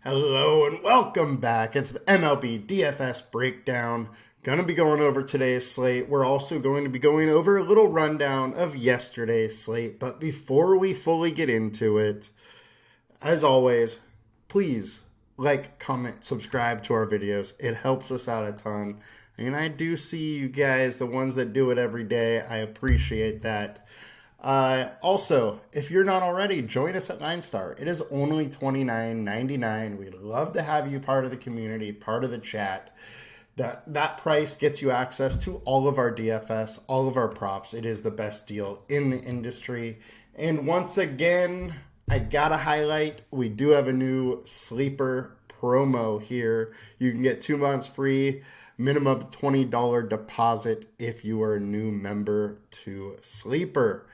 Hello and welcome back. It's the MLB DFS breakdown. Gonna be going over today's slate. We're also going to be going over a little rundown of yesterday's slate. But before we fully get into it, as always, please like, comment, subscribe to our videos. It helps us out a ton. And I do see you guys, the ones that do it every day. I appreciate that. Also, if you're not already, join us at LineStar. It is only $29.99. We'd love to have you part of the community, part of the chat. That price gets you access to all of our DFS, all of our props. It is the best deal in the industry. And once again, I gotta highlight, we do have a new sleeper promo here. You can get 2 months free, minimum $20 deposit if you are a new member to Sleeper.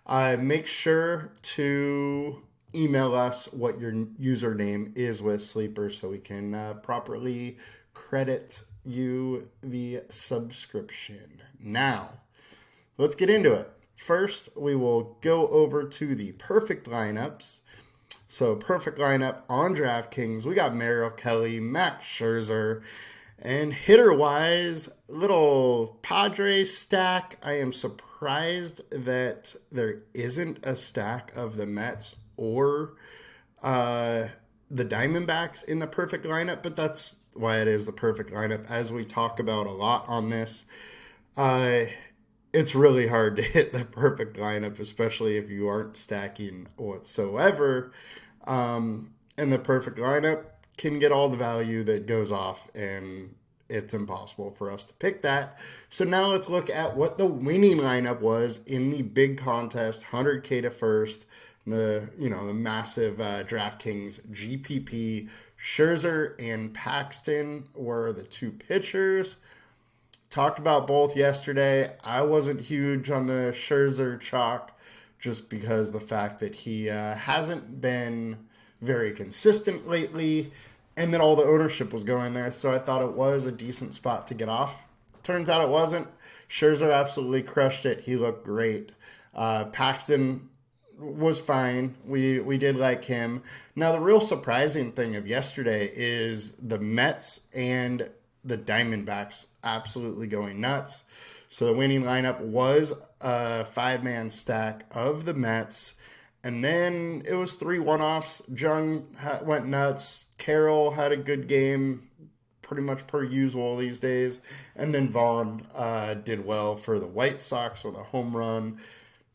Make sure to email us what your username is with Sleeper so we can properly credit you the subscription. Now, let's get into it. First, we will go over to the perfect lineups. So, perfect lineup on DraftKings. We got Merrill Kelly, Max Scherzer, and hitter-wise, little Padres stack. I am surprised that there isn't a stack of the Mets or the Diamondbacks in the perfect lineup, but that's why it is the perfect lineup. As we talk about a lot on this, it's really hard to hit the perfect lineup, especially if you aren't stacking whatsoever. And the perfect lineup can get all the value that goes off, and it's impossible for us to pick that. So now let's look at what the winning lineup was in the big contest, 100K to first, the massive DraftKings GPP. Scherzer and Paxton were the two pitchers. Talked about both yesterday. I wasn't huge on the Scherzer chalk just because the fact that he hasn't been very consistent lately, and that all the ownership was going there. So I thought it was a decent spot to get off. Turns out it wasn't. Scherzer absolutely crushed it. He looked great. Paxton was fine. We did like him. Now, the real surprising thing of yesterday is the Mets and the Diamondbacks absolutely going nuts. So the winning lineup was a 5-man stack of the Mets. And then it was 3 one-offs. Jung went nuts. Carroll had a good game, pretty much per usual these days. And then Vaughn did well for the White Sox with a home run,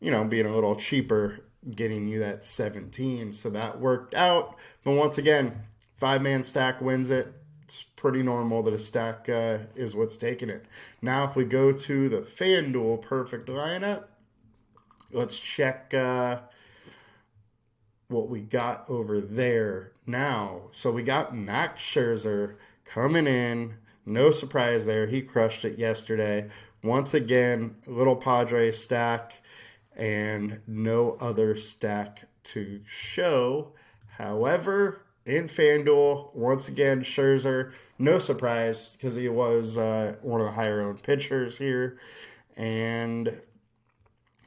being a little cheaper, getting you that 17. So that worked out. But once again, 5-man stack wins it. It's pretty normal that a stack is what's taking it. Now, if we go to the FanDuel perfect lineup, let's check what we got over there now. So we got Max Scherzer coming in. No surprise there. He crushed it yesterday. Once again, little Padres stack and no other stack to show. However, in FanDuel, once again, Scherzer, no surprise because he was one of the higher-owned pitchers here. And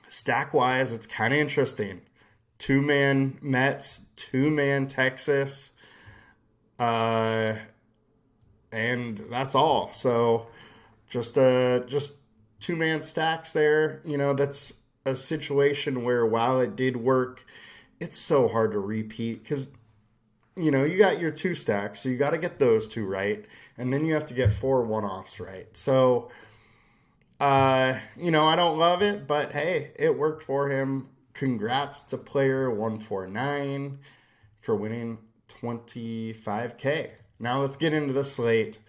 stack-wise, it's kind of interesting. 2-man Mets, 2-man Texas, and that's all. So just 2-man stacks there. That's a situation where while it did work, it's so hard to repeat because you got your 2 stacks, so you got to get those 2 right, and then you have to get 4 one-offs right. So I don't love it, but hey, it worked for him. Congrats to player 149 for winning $25K. Now let's get into the slate.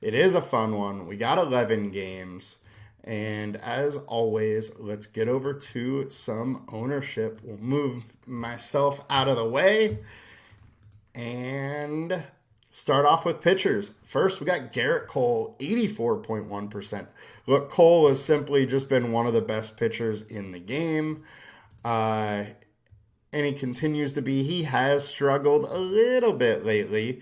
It is a fun one. We got 11 games. And as always, let's get over to some ownership. We'll move myself out of the way and start off with pitchers. First, we got Garrett Cole, 84.1%. Look, Cole has simply just been one of the best pitchers in the game. And he continues to be. He has struggled a little bit lately.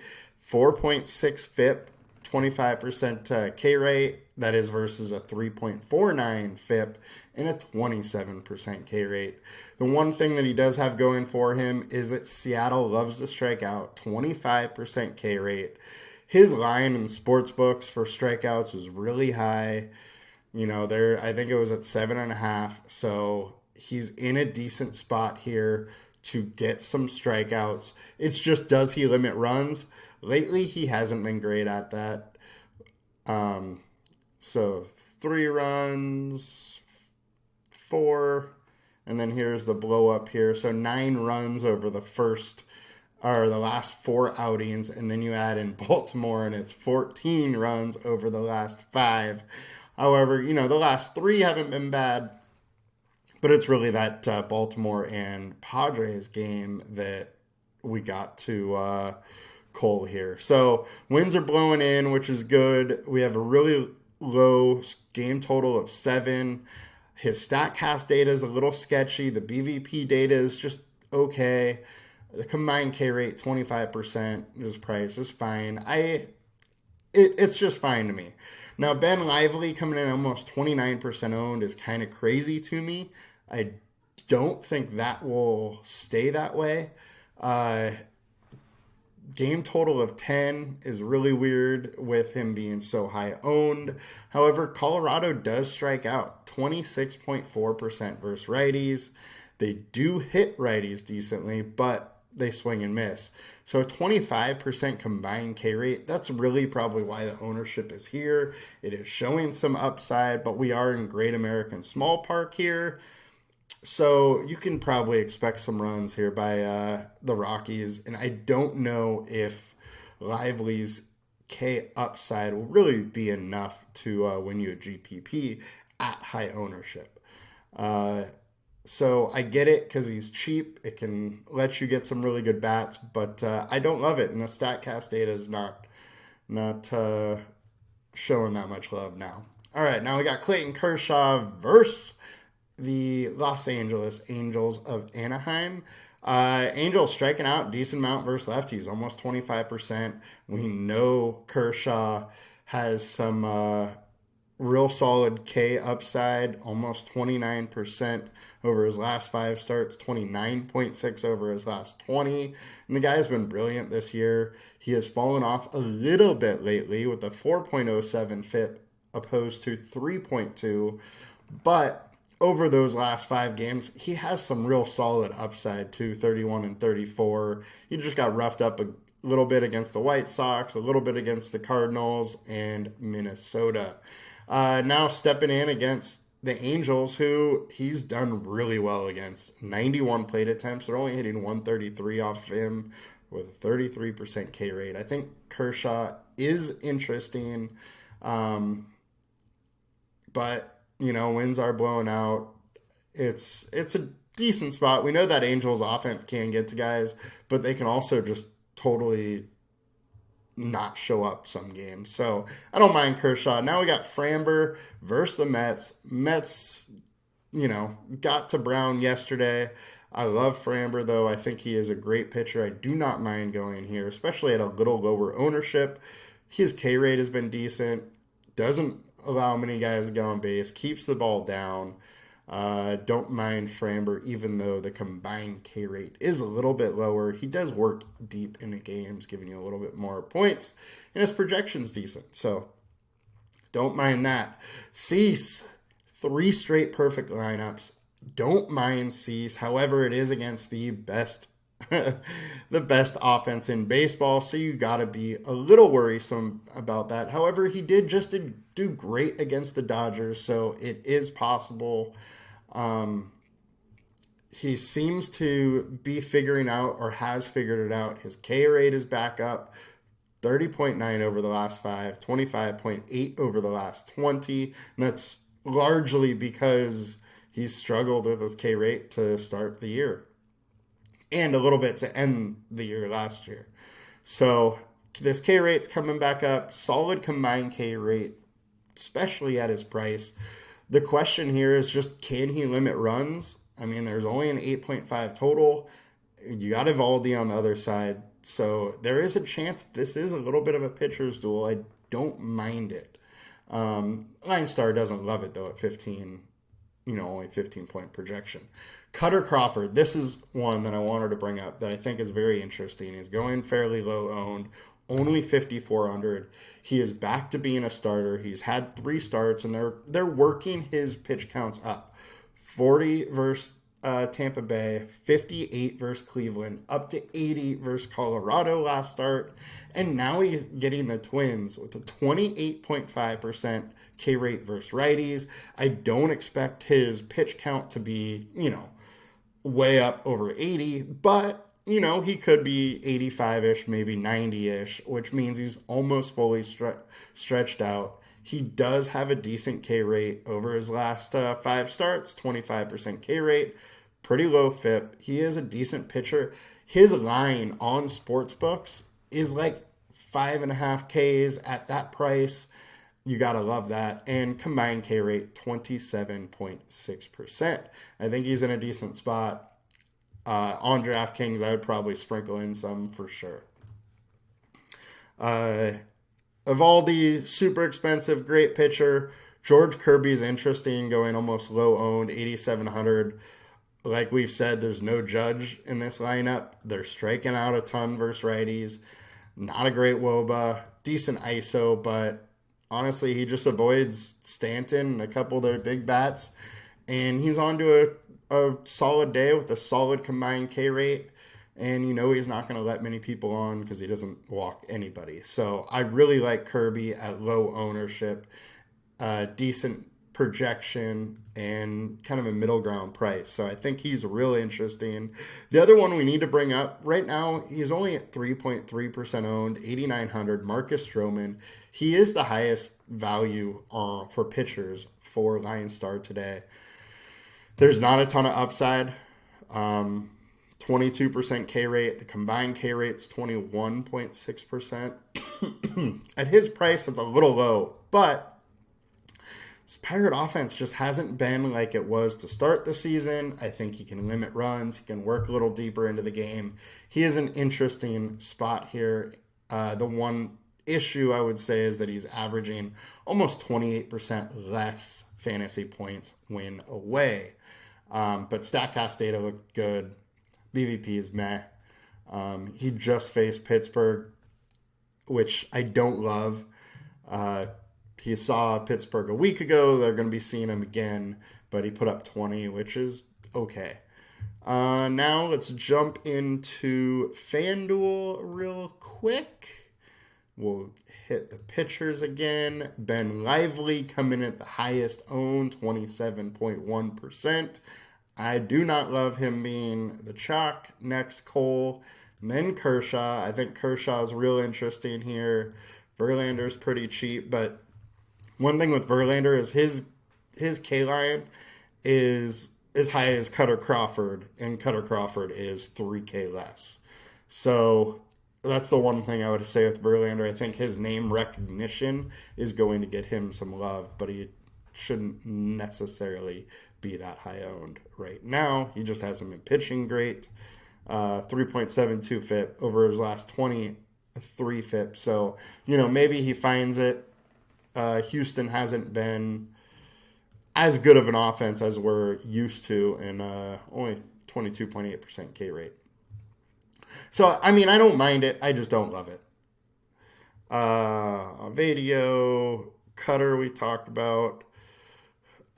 4.6 FIP, 25% K rate. That is versus a 3.49 FIP and a 27% K rate. The one thing that he does have going for him is that Seattle loves to strike out, 25% K rate. His line in the sports books for strikeouts is really high. I think it was at 7.5. So he's in a decent spot here to get some strikeouts. It's just, does he limit runs? Lately, he hasn't been great at that. So 3 runs, 4, and then here's the blow up here. So 9 runs over the last 4 outings, and then you add in Baltimore, and it's 14 runs over the last 5. However, the last 3 haven't been bad, but it's really that Baltimore and Padres game that we got to Cole here. So wins are blowing in, which is good. We have a really low game total of 7. His StatCast data is a little sketchy. The BVP data is just okay. The combined K rate, 25%. His price is fine. It's just fine to me. Now, Ben Lively coming in almost 29% owned is kind of crazy to me. I don't think that will stay that way. Game total of 10 is really weird with him being so high owned. However, Colorado does strike out 26.4% versus righties. They do hit righties decently, but they swing and miss. So a 25% combined K rate, that's really probably why the ownership is here. It is showing some upside, but we are in Great American Small Park here. So you can probably expect some runs here by the Rockies. And I don't know if Lively's K upside will really be enough to win you a GPP at high ownership. So I get it because he's cheap. It can let you get some really good bats, but I don't love it. And the StatCast data is not showing that much love now. All right, now we got Clayton Kershaw versus the Los Angeles Angels of Anaheim. Angels striking out decent amount versus lefties, almost 25%. We know Kershaw has some real solid K upside, almost 29% over his last 5 starts, 29.6 over his last 20. And the guy's been brilliant this year. He has fallen off a little bit lately with a 4.07 FIP opposed to 3.2, but over those last 5 games, he has some real solid upside too, 31 and 34. He just got roughed up a little bit against the White Sox, a little bit against the Cardinals, and Minnesota. Now stepping in against the Angels, who he's done really well against. 91 plate attempts. They're only hitting 133 off of him with a 33% K rate. I think Kershaw is interesting, but wins are blowing out. It's a decent spot. We know that Angels offense can get to guys, but they can also just totally not show up some games. So I don't mind Kershaw. Now we got Framber versus the Mets. Mets, got to Brown yesterday. I love Framber, though. I think he is a great pitcher. I do not mind going here, especially at a little lower ownership. His K rate has been decent. Doesn't allow many guys to get on base. Keeps the ball down. Don't mind Framber, even though the combined K rate is a little bit lower. He does work deep into games, giving you a little bit more points, and his projection's decent. So don't mind that. Cease, 3 straight perfect lineups. Don't mind Cease. However, it is against the best offense in baseball, so you got to be a little worrisome about that. However, he did do great against the Dodgers, so it is possible. He seems to be figuring out, or has figured it out. His K rate is back up, 30.9 over the last 5, 25.8 over the last 20, and that's largely because he's struggled with his K rate to start the year, and a little bit to end the year last year. So this K rate's coming back up. Solid combined K rate, especially at his price. The question here is just, can he limit runs? I mean, there's only an 8.5 total. You got Evaldi on the other side. So there is a chance this is a little bit of a pitcher's duel. I don't mind it. LineStar doesn't love it, though, at 15, only 15-point projection. Cutter Crawford, this is one that I wanted to bring up that I think is very interesting. He's going fairly low owned, only 5,400. He is back to being a starter. He's had 3 starts, and they're working his pitch counts up. 40 versus Tampa Bay, 58 versus Cleveland, up to 80 versus Colorado last start, and now he's getting the Twins with a 28.5% K rate versus righties. I don't expect his pitch count to be, way up over 80, but he could be 85-ish, maybe 90-ish, which means he's almost fully stretched out. He does have a decent K rate over his last 5 starts, 25% K rate, pretty low FIP. He is a decent pitcher. His line on sportsbooks is like 5.5 Ks at that price. You got to love that. And combined K rate, 27.6%. I think he's in a decent spot. On DraftKings, I would probably sprinkle in some for sure. Evaldi, super expensive, great pitcher. George Kirby's interesting, going almost low owned, 8,700. Like we've said, there's no Judge in this lineup. They're striking out a ton versus righties. Not a great WOBA. Decent ISO, but honestly, he just avoids Stanton and a couple of their big bats. And he's on to a solid day with a solid combined K rate. And he's not going to let many people on because he doesn't walk anybody. So I really like Kirby at low ownership, decent projection, and kind of a middle ground price. So I think he's really interesting. The other one we need to bring up right now, he's only at 3.3% owned, 8,900, Marcus Stroman. He is the highest value for pitchers for LineStar today. There's not a ton of upside. 22% K rate. The combined K rate's 21.6%. At his price, that's a little low, but his Pirate offense just hasn't been like it was to start the season. I think he can limit runs. He can work a little deeper into the game. He is an interesting spot here. The one issue I would say is that he's averaging almost 28% less fantasy points when away. But StatCast data looked good. BVP is meh. He just faced Pittsburgh, which I don't love. He saw Pittsburgh a week ago. They're going to be seeing him again, but he put up 20, which is okay. Now let's jump into FanDuel real quick. We'll hit the pitchers again. Ben Lively coming at the highest owned, 27.1%. I do not love him being the chalk. Next, Cole, and then Kershaw. I think Kershaw is real interesting here. Verlander's pretty cheap, but one thing with Verlander is his K-line is as high as Cutter Crawford, and Cutter Crawford is 3K less. So that's the one thing I would say with Verlander. I think his name recognition is going to get him some love, but he shouldn't necessarily be that high owned right now. He just hasn't been pitching great. 3.72 FIP over his last 23 FIP. So, maybe he finds it. Houston hasn't been as good of an offense as we're used to, and only 22.8% K rate. So, I don't mind it. I just don't love it. Vadio, Cutter we talked about.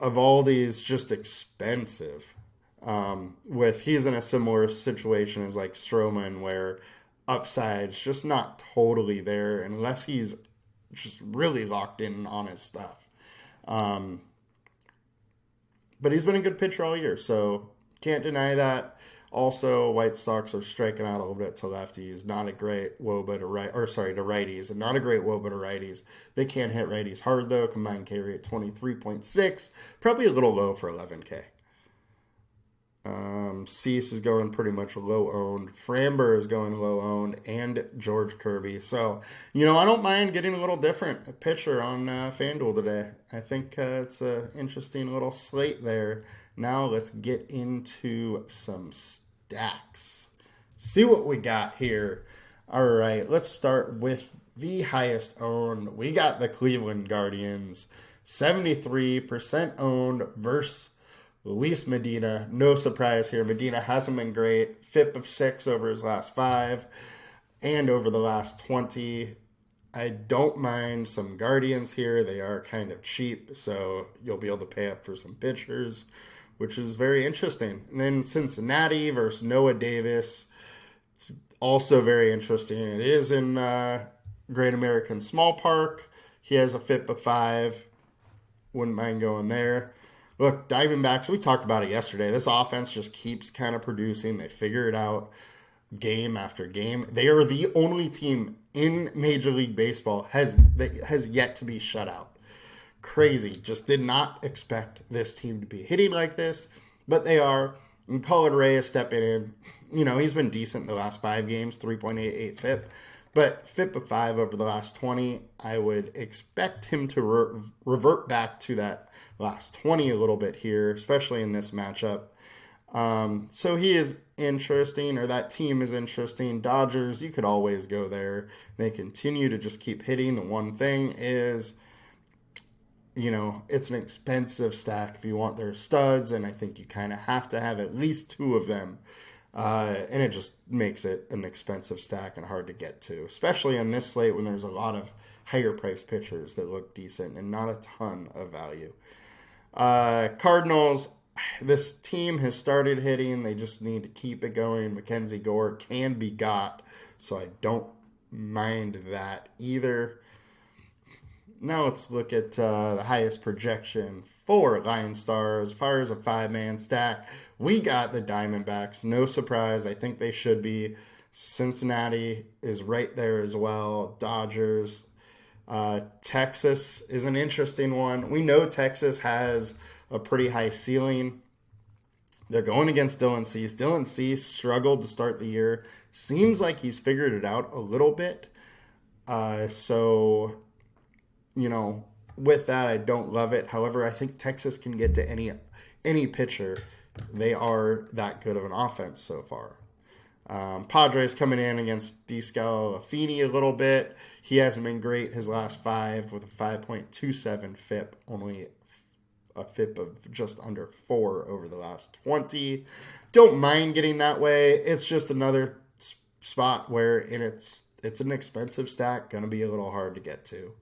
Evaldi's just expensive. He's in a similar situation as like Stroman, where upside's just not totally there unless he's just really locked in on his stuff. But he's been a good pitcher all year, so can't deny that. Also, White Sox are striking out a little bit to lefties. Not a great WOBA to righties, and not a great WOBA to righties. They can't hit righties hard though. Combined K rate 23.6, probably a little low for 11K. Cease is going pretty much low owned. Framber is going low owned, and George Kirby. So, I don't mind getting a little different pitcher on FanDuel today. I think it's an interesting little slate there. Now let's get into some stacks. See what we got here. All right, let's start with the highest owned. We got the Cleveland Guardians, 73% owned versus Luis Medina. No surprise here. Medina hasn't been great. FIP of 6 over his last 5 and over the last 20. I don't mind some Guardians here. They are kind of cheap, so you'll be able to pay up for some pitchers, which is very interesting. And then Cincinnati versus Noah Davis. It's also very interesting. It is in Great American Small Park. He has a FIP of 5. Wouldn't mind going there. Look, Diamondbacks, we talked about it yesterday. This offense just keeps kind of producing. They figure it out game after game. They are the only team in Major League Baseball that has yet to be shut out. Crazy. Just did not expect this team to be hitting like this, but they are. And Colin Ray is stepping in. He's been decent the last 5 games, 3.88 FIP. But FIP of 5 over the last 20, I would expect him to revert back to that last 20 a little bit here, especially in this matchup. So he is interesting, or that team is interesting. Dodgers, you could always go there. They continue to just keep hitting. The one thing is, it's an expensive stack if you want their studs, and I think you kind of have to have at least 2 of them. And it just makes it an expensive stack and hard to get to, especially on this slate when there's a lot of higher priced pitchers that look decent and not a ton of value. Cardinals, this team has started hitting. They just need to keep it going. Mackenzie Gore can be got, so I don't mind that either. Now let's look at the highest projection for LineStar. As far as a 5-man stack, we got the Diamondbacks. No surprise. I think they should be. Cincinnati is right there as well. Dodgers. Texas is an interesting one. We know Texas has a pretty high ceiling. They're going against Dylan Cease. Dylan Cease struggled to start the year. Seems like he's figured it out a little bit. So, with that, I don't love it. However, I think Texas can get to any pitcher. They are that good of an offense so far. Padres coming in against DeScalafini a little bit. He hasn't been great his last 5 with a 5.27 FIP, only a FIP of just under 4 over the last 20. Don't mind getting that way. It's just another spot where it's an expensive stack, going to be a little hard to get to.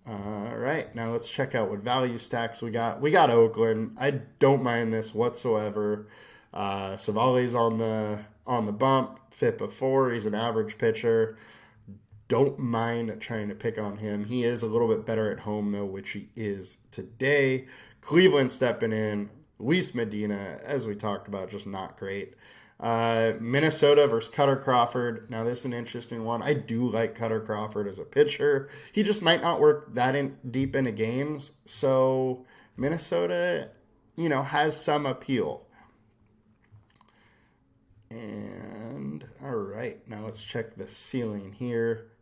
All right, now let's check out what value stacks we got. We got Oakland. I don't mind this whatsoever. Savali's on the bump, FIP of 4. He's an average pitcher. Don't mind trying to pick on him. He is a little bit better at home, though, which he is today. Cleveland stepping in. Luis Medina, as we talked about, just not great. Minnesota versus Cutter Crawford. Now, this is an interesting one. I do like Cutter Crawford as a pitcher. He just might not work that deep into games. So, Minnesota, has some appeal. And, all right, now let's check the ceiling here.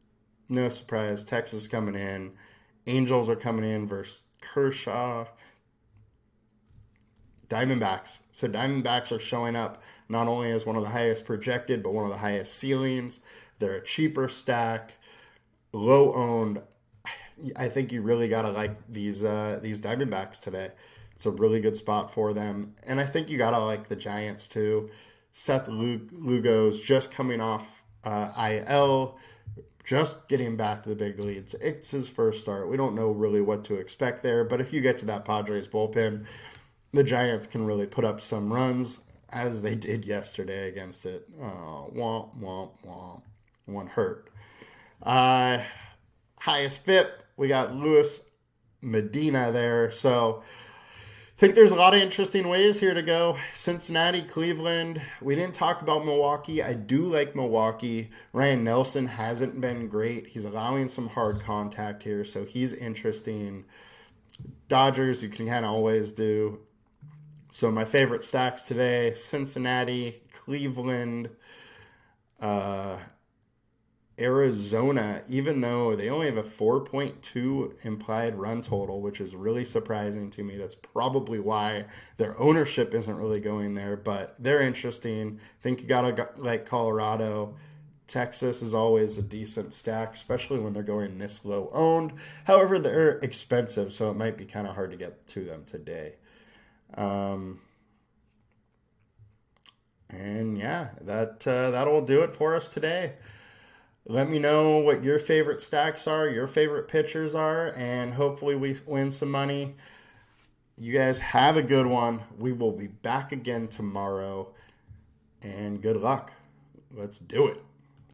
No surprise, Texas coming in. Angels are coming in versus Kershaw. Diamondbacks. So Diamondbacks are showing up not only as one of the highest projected, but one of the highest ceilings. They're a cheaper stack, low owned. I think you really got to like these Diamondbacks today. It's a really good spot for them. And I think you got to like the Giants too. Seth Lugo's just coming off IL, just getting back to the big leagues. It's his first start. We don't know really what to expect there, but if you get to that Padres bullpen, the Giants can really put up some runs, as they did yesterday against it. Womp, womp, womp. One hurt. Highest FIP, we got Luis Medina there. So I think there's a lot of interesting ways here to go. Cincinnati, Cleveland. We didn't talk about Milwaukee. I do like Milwaukee. Ryan Nelson hasn't been great. He's allowing some hard contact here, so he's interesting. Dodgers, you can kind of always do. So my favorite stacks today, Cincinnati, Cleveland, Arizona, even though they only have a 4.2 implied run total, which is really surprising to me. That's probably why their ownership isn't really going there, but they're interesting. I think you got to like Colorado. Texas is always a decent stack, especially when they're going this low owned. However, they're expensive, so it might be kind of hard to get to them today. And yeah, that'll do it for us today. Let me know what your favorite stacks are, your favorite pitchers are, and hopefully we win some money. You guys have a good one. We will be back again tomorrow, and good luck. Let's do it.